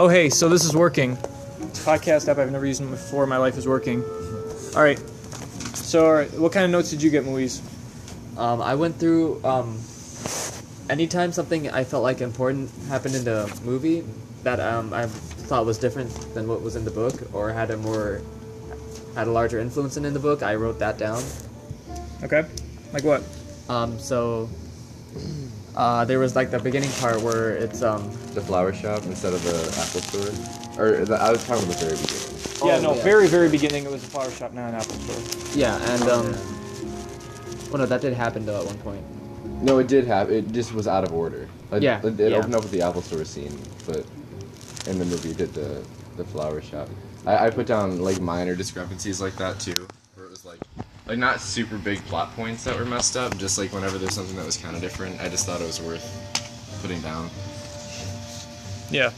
Oh, hey, so this is working. Podcast app I've never used before in my life is working. All right. So, what kind of notes did you get, Moise? I went through, anytime something I felt like important happened in the movie that I thought was different than what was in the book or had a larger influence in the book, I wrote that down. Okay. Like what? There was like the beginning part where it's The flower shop instead of the Apple store? I was talking about the very beginning. Very, very beginning it was a flower shop, not an Apple store. Yeah, and no, that did happen though at one point. No, it did happen. It just was out of order. It opened up with the Apple store scene, but in the movie it did the flower shop. I put down like minor discrepancies like that too, where it was like not super big plot points that were messed up, just like whenever there's something that was kind of different, I just thought it was worth putting down. Yeah.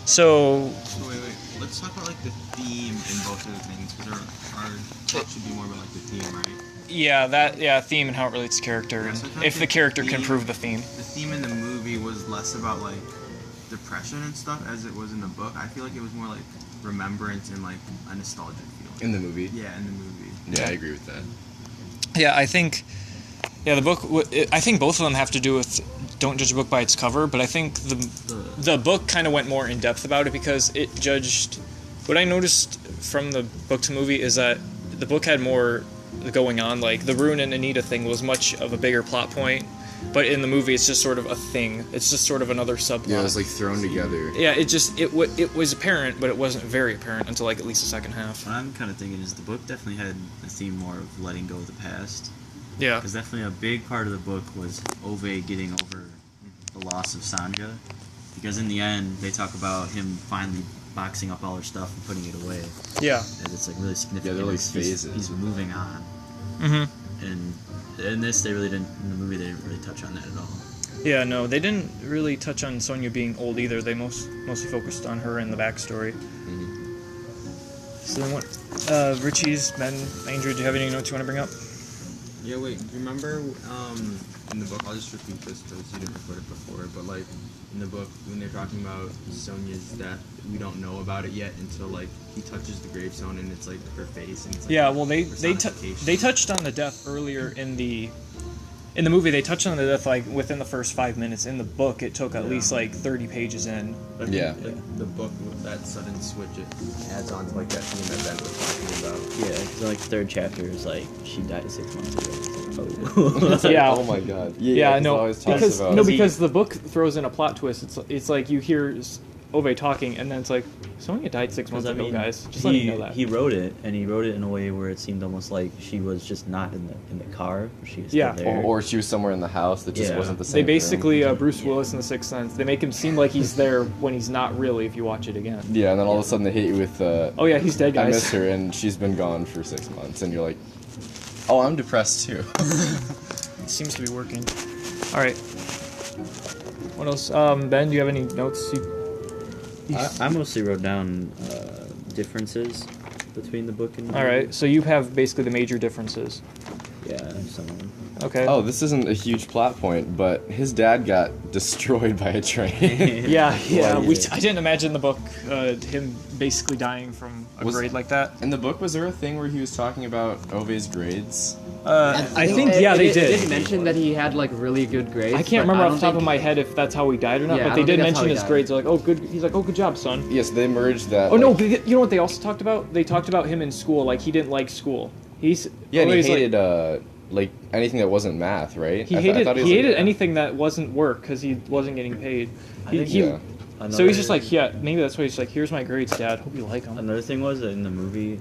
So wait. Let's talk about like the theme in both of the things, because our talk should be more about like the theme, right? theme and how it relates to character, and if the character can prove the theme. The theme in the movie was less about like depression and stuff as it was in the book. I feel like it was more like remembrance and like a nostalgic feeling. In the movie? Yeah, in the movie. Yeah, I agree with that. Yeah, I think. Yeah, the book. I think both of them have to do with don't judge a book by its cover, but I think the book kind of went more in depth about it because it judged. What I noticed from the book to movie is that the book had more going on. Like the Rune and Anita thing was much of a bigger plot point, but in the movie it's just sort of a thing. It's just sort of another subplot. Yeah, it was like thrown together. Yeah, it was apparent, but it wasn't very apparent until like at least the second half. What I'm kind of thinking is the book definitely had a theme more of letting go of the past. Yeah. Because definitely a big part of the book was Ove getting over the loss of Sanja. Because in the end, they talk about him finally boxing up all her stuff and putting it away. Yeah. And it's like really significant. Yeah, they're like phases. He's moving on. Mm-hmm. And in this, in the movie, they didn't really touch on that at all. Yeah, no, they didn't really touch on Sonya being old either. They mostly focused on her and the backstory. Mm-hmm. So then what? Richie's, Ben, Andrew, do you have any notes you want to bring up? Yeah, wait, do you remember in the book, I'll just repeat this because you didn't record it before, but like in the book when they're talking about Sonya's death, we don't know about it yet until like he touches the gravestone and it's like her face and it's like Yeah, well they personification. touched on the death earlier in the movie. They touched on the death like within the first 5 minutes. In the book it took at least like 30 pages in. But Yeah. like the book with that sudden switch, it adds on to like that theme that Ben was talking about. Yeah, so like third chapter is like she died 6 months ago. It's like, oh. Yeah. Oh my god. Yeah, no, always talks because about because the book throws in a plot twist. It's like you hear Ove talking, and then it's like Sonya died 6 months ago, guys. Just let you know that. He wrote it, and he wrote it in a way where it seemed almost like she was just not in the car. She was still there. Or she was somewhere in the house that just wasn't the They same. basically Bruce Willis in The Sixth Sense. They make him seem like he's there when he's not really. If you watch it again. Yeah, and then all of a sudden they hit you with. Oh yeah, he's dead, guys. I miss her, and she's been gone for 6 months, and you're like, oh, I'm depressed too. It seems to be working. All right. What else? Ben, do you have any notes? I mostly wrote down differences between the book and the All movie. right. So you have basically the major differences. Yeah, some of them. Okay. Oh, this isn't a huge plot point, but his dad got destroyed by a train. Yeah. Well, I didn't imagine the book him basically dying from a grade like that. In the book, was there a thing where he was talking about Ove's grades? I think they It did. did mention that he had like really good grades. I can't but remember off don't the top think- of my head if that's how he died or not, Yeah, but I they don't did think that's how mention he his died. grades. They're like, oh, good. He's like, oh, good job, son. Yes, they merged that. Oh no! like- But you know what they also talked about? They talked about him in school. Like he didn't like school. Yeah, and he always, like- hated like anything that wasn't math, right? He I hated thought he was hated like, anything that wasn't work because he wasn't getting paid. think Yeah. So he's just like, yeah, maybe that's why he's like, here's my grades, Dad. Hope you like them. Another thing was that in the movie,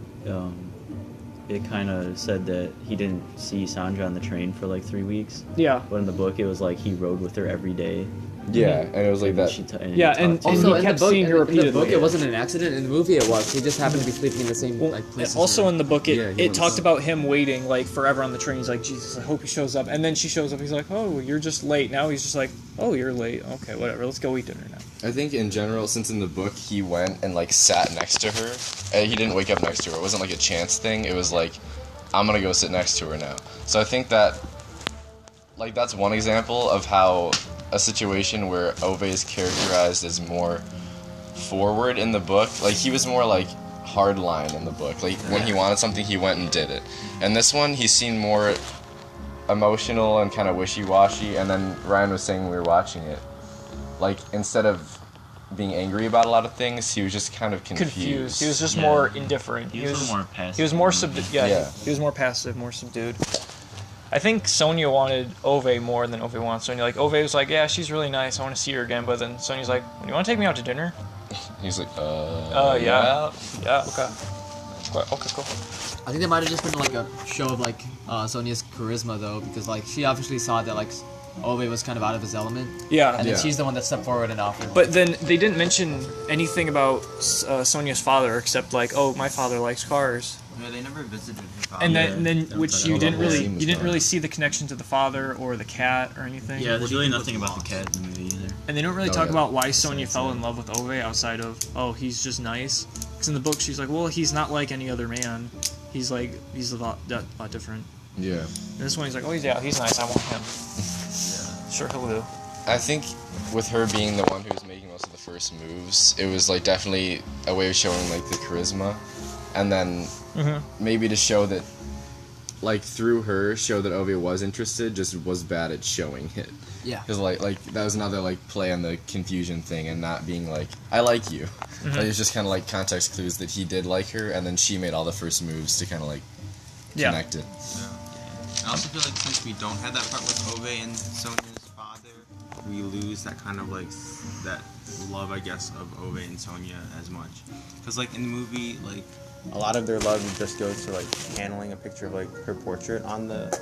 it kind of said that he didn't see Sandra on the train for like 3 weeks. Yeah. But in the book, it was like he rode with her every day. Yeah, and it was like that. Yeah, and Also, he in kept the book, seeing her in the repeatedly. book, it wasn't an accident. In the movie, it was. He just happened to be sleeping in the same Well, like place. also in the book, Yeah, he it was. talked about him waiting like forever on the train. He's like, Jesus, I hope he shows up. And then she shows up. He's like, oh, you're just late. Now he's just like, oh, you're late. Okay, whatever. Let's go eat dinner now. I think in general, since in the book he went and like sat next to her, and he didn't wake up next to her. It wasn't like a chance thing. It was like, I'm gonna go sit next to her now. So I think that, like, that's one example of how a situation where Ove is characterized as more forward in the book. Like, he was more like hardline in the book. Like, when he wanted something, he went and did it. And this one, he seemed more emotional and kind of wishy-washy. And then Ryan was saying when we were watching it, like, instead of being angry about a lot of things, he was just kind of confused. He was just more indifferent. He was a little more passive. He was more subdued. Yeah, he was more passive, more subdued. I think Sonya wanted Ove more than Ove wants Sonya. Like, Ove was like, yeah, she's really nice, I want to see her again. But then Sonya's like, you want to take me out to dinner? He's like, yeah. Yeah, okay. Okay, cool. I think there might have just been like a show of like Sonya's charisma though, because like she obviously saw that like Ove was kind of out of his element. Yeah. And then she's the one that stepped forward and offered. But then they didn't mention anything about Sonya's father except like, oh, my father likes cars. Yeah, they never visited his father. And then which you didn't really really see the connection to the father or the cat or anything. Yeah, there's really nothing about the cat in the movie either. And they don't really talk about why Sonya fell in love with Ove outside of, oh, he's just nice. Because in the book she's like, well, he's not like any other man. He's a lot different. Yeah. And this one he's like, oh, he's nice. I want him. Yeah. Sure, he'll do. I think with her being the one who was making most of the first moves, it was like definitely a way of showing like the charisma, and then maybe to show that, like through her, show that Ove was interested, just was bad at showing it. Yeah. Because like that was another like play on the confusion thing and not being like, I like you. Like, it was just kind of like context clues that he did like her, and then she made all the first moves to kind of like connect it. Yeah. I also feel like since we don't have that part with Ove and Sonya's father, we lose that kind of like that love, I guess, of Ove and Sonya as much. Because like in the movie, like a lot of their love just goes to like handling a picture of like her portrait on the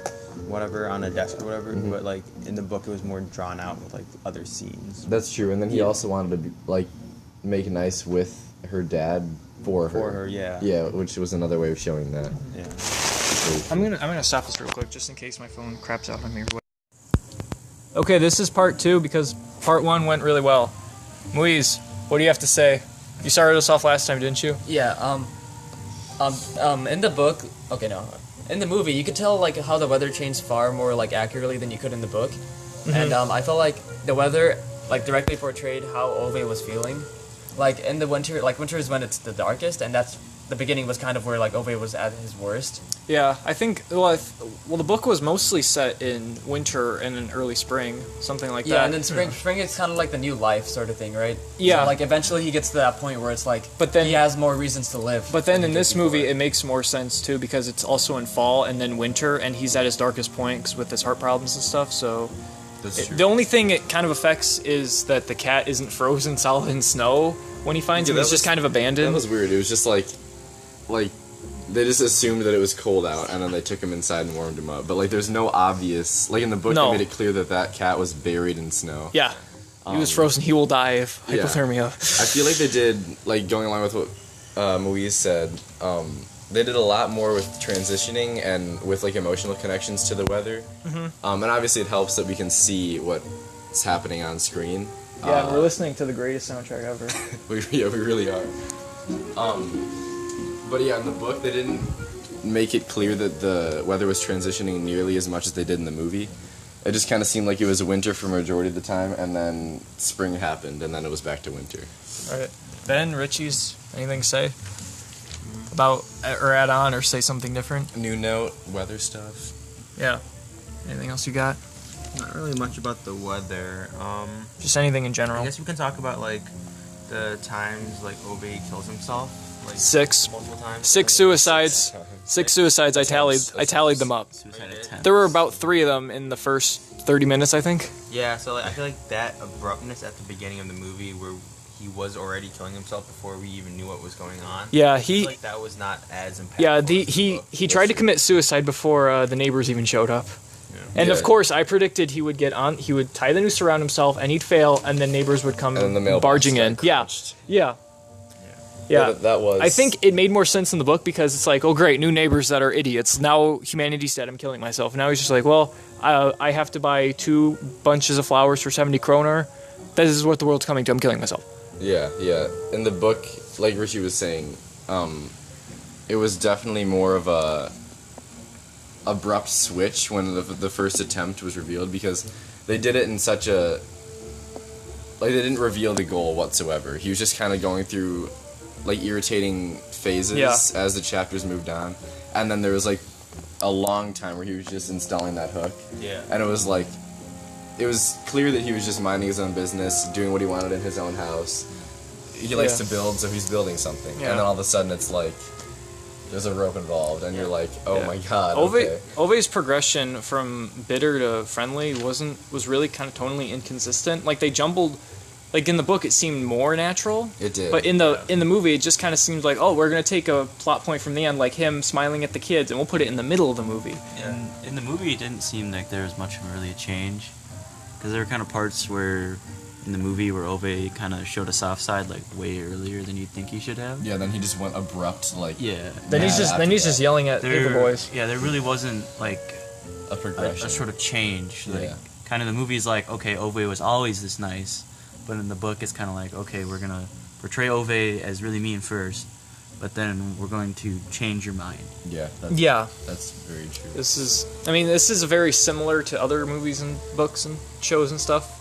whatever on a desk or whatever. But like in the book, it was more drawn out with like other scenes. That's true. And then he also wanted to be, like make nice with her dad for her. Yeah. Yeah, which was another way of showing that. Yeah. I'm gonna stop this real quick just in case my phone craps out on me. Okay, this is part 2 because part 1 went really well. Moise, what do you have to say? You started us off last time, didn't you? Yeah. In the book, in the movie, you could tell like how the weather changed far more like accurately than you could in the book, and I felt like the weather like directly portrayed how Ove was feeling. Like in the winter, like winter is when it's the darkest, and that's the beginning was kind of where like Ove was at his worst. Yeah, I think well, the book was mostly set in winter and in early spring, something like that. Yeah, and then spring is kind of like the new life sort of thing, right? Yeah. So, like eventually he gets to that point where it's like, but then he has more reasons to live. But then in this movie, it makes more sense too because it's also in fall and then winter, and he's at his darkest point with his heart problems and stuff. So the only thing it kind of affects is that the cat isn't frozen solid in snow when he finds him. It's just kind of abandoned. That was weird. It was just like they just assumed that it was cold out, and then they took him inside and warmed him up. But like, there's no obvious like in the book. They made it clear that cat was buried in snow. Yeah, he was frozen. He will die of hypothermia. I feel like they did like going along with what Moise said. They did a lot more with transitioning and with like emotional connections to the weather. And obviously it helps that we can see what's happening on screen. Yeah, we're listening to the greatest soundtrack ever. we really are. But yeah, in the book they didn't make it clear that the weather was transitioning nearly as much as they did in the movie. It just kind of seemed like it was winter for majority of the time, and then spring happened, and then it was back to winter. All right, Ben, Richie's, anything to say about or add on or say something different? New note, weather stuff. Yeah. Anything else you got? Not really much about the weather. Just anything in general. I guess we can talk about like the times like Ove kills himself. Like 6. Multiple times. 6 suicides. 6 suicides. I tallied them up. There were about 3 of them in the first 30 minutes, I think. Yeah, so like, I feel like that abruptness at the beginning of the movie where he was already killing himself before we even knew what was going on. Yeah, I feel like that was not as impactful. Yeah, he tried to commit suicide before the neighbors even showed up. Yeah. And of course, I predicted he would tie the noose around himself, and he'd fail, and then neighbors would come barging in. Yeah. That was. I think it made more sense in the book because it's like, oh great, new neighbors that are idiots. Now humanity's dead. I'm killing myself. And now he's just like, well, I have to buy 2 bunches of flowers for 70 kroner. This is what the world's coming to. I'm killing myself. Yeah. In the book, like Richie was saying, it was definitely more of a abrupt switch when the first attempt was revealed because they did it in such a like they didn't reveal the goal whatsoever. He was just kind of going through like irritating phases as the chapters moved on, and then there was like a long time where he was just installing that hook. Yeah. And it was like, it was clear that he was just minding his own business, doing what he wanted in his own house. He likes to build, so he's building something. Yeah. And then all of a sudden it's like, there's a rope involved, and you're like, oh my god, okay. Ove's progression from bitter to friendly was really kind of tonally inconsistent. Like, they jumbled... Like, in the book, it seemed more natural. It did. But in the movie, it just kind of seemed like, oh, we're going to take a plot point from the end, like him smiling at the kids, and we'll put it in the middle of the movie. Yeah. In the movie, it didn't seem like there was much of really a change. Because there were kind of parts where, in the movie, where Ove kind of showed a soft side, like, way earlier than you'd think he should have. Yeah, then he just went abrupt, like... Yeah. Then he's just yelling at paper boys. Yeah, there really wasn't, like... A progression. A sort of change. Like, kind of the movie's like, okay, Ove was always this nice. But in the book, it's kind of like, okay, we're going to portray Ove as really mean first, but then we're going to change your mind. Yeah. That's very true. This is very similar to other movies and books and shows and stuff.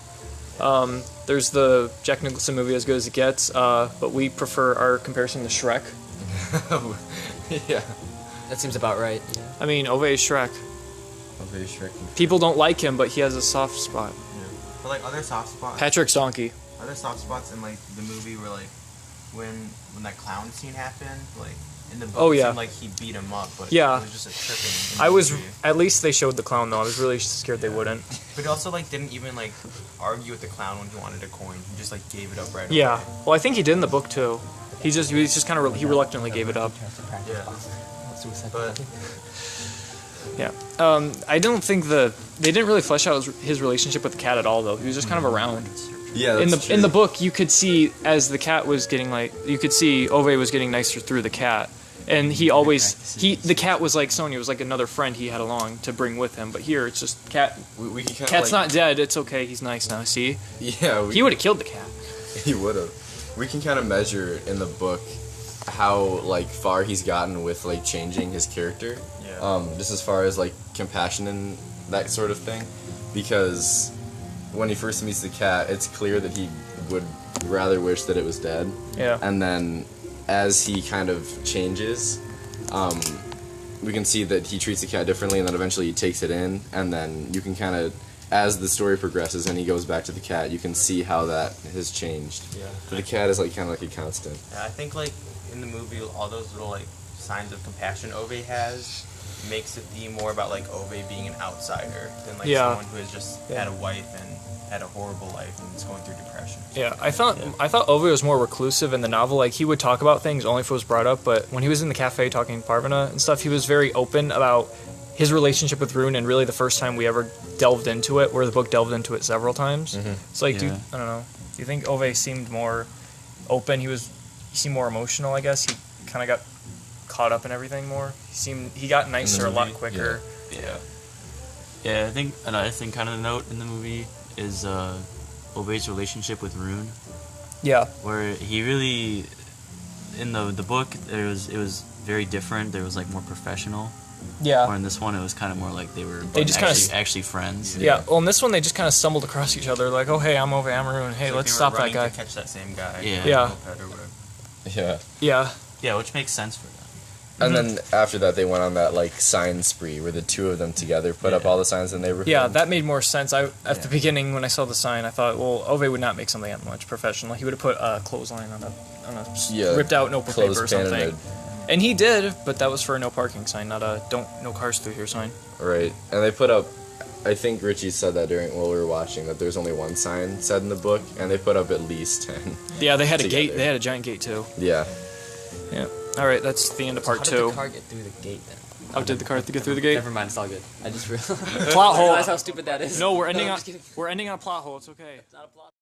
There's the Jack Nicholson movie, As Good as It Gets, but we prefer our comparison to Shrek. Yeah. That seems about right. Yeah. I mean, Ove is Shrek. Ove is Shrek. People don't like him, but he has a soft spot. But like other soft spots. Patrick's donkey. Other soft spots in like the movie were like when that clown scene happened, like in the book it seemed like he beat him up, but it was just a tripping. At least they showed the clown though. I was really scared they wouldn't. But he also like didn't even like argue with the clown when he wanted a coin. He just like gave it up right away. Yeah. Well, I think he did in the book too. He just kind of he reluctantly gave it up. Yeah. But yeah. I don't think they didn't really flesh out his relationship with the cat at all, though. He was just kind of around. Yeah, that's true. In the book, you could see as the cat was getting you could see Ove was getting nicer through the cat, and the cat was like Sonya was like another friend he had along to bring with him. But here it's just cat. Cat's not dead. It's okay. He's nice now. See? Yeah. He would have killed the cat. He would have. We can kind of measure in the book how like far he's gotten with like changing his character. Just as far as like compassion and that sort of thing, because when he first meets the cat, it's clear that he would rather wish that it was dead. Yeah. And then as he kind of changes, we can see that he treats the cat differently, and then eventually he takes it in, and then you can kind of, as the story progresses and he goes back to the cat, you can see how that has changed. Yeah. The cat is like kind of like a constant. Yeah, I think like in the movie, all those little like signs of compassion Ove has makes it be more about like Ove being an outsider than like someone who has just had a wife and had a horrible life and is going through depression. Yeah, I thought Ove was more reclusive in the novel. Like, he would talk about things only if it was brought up, but when he was in the cafe talking to Parvana and stuff, he was very open about his relationship with Rune, and really the first time we ever delved into it, where the book delved into it several times. Mm-hmm. It's like, dude, I don't know. Do you think Ove seemed more open? He seemed more emotional, I guess. He kind of got caught up in everything more. He got nicer a lot quicker. Yeah, I think another thing kind of to note in the movie is Ove's relationship with Rune. Yeah. Where he really, in the book, it was very different. There was like more professional. Yeah. Or in this one, it was kind of more like they were actually friends. Yeah. Well, in this one, they just kind of stumbled across each other. Like, oh, hey, I'm Ove, I'm Rune. Hey, let's stop that guy. To catch that same guy. Yeah, which makes sense for them. And then after that, they went on that like sign spree where the two of them together put up all the signs in the neighborhood. Yeah, that made more sense. At the beginning, when I saw the sign, I thought, well, Ove would not make something that much professional. He would have put a clothesline on a ripped out notebook paper or something. And he did, but that was for a no parking sign, not a no cars through here sign. Right, and they put up. I think Richie said that while we were watching, that there's only one sign said in the book, and they put up at least 10. Yeah, they had a gate. They had a giant gate too. Yeah. Yeah. All right, that's the end of part 2. How did the car get through the gate then? How did the car get through the gate? Never mind, it's all good. I just realized. Plot hole. Realize how stupid that is. No, we're ending on a plot hole. It's okay. It's not a plot.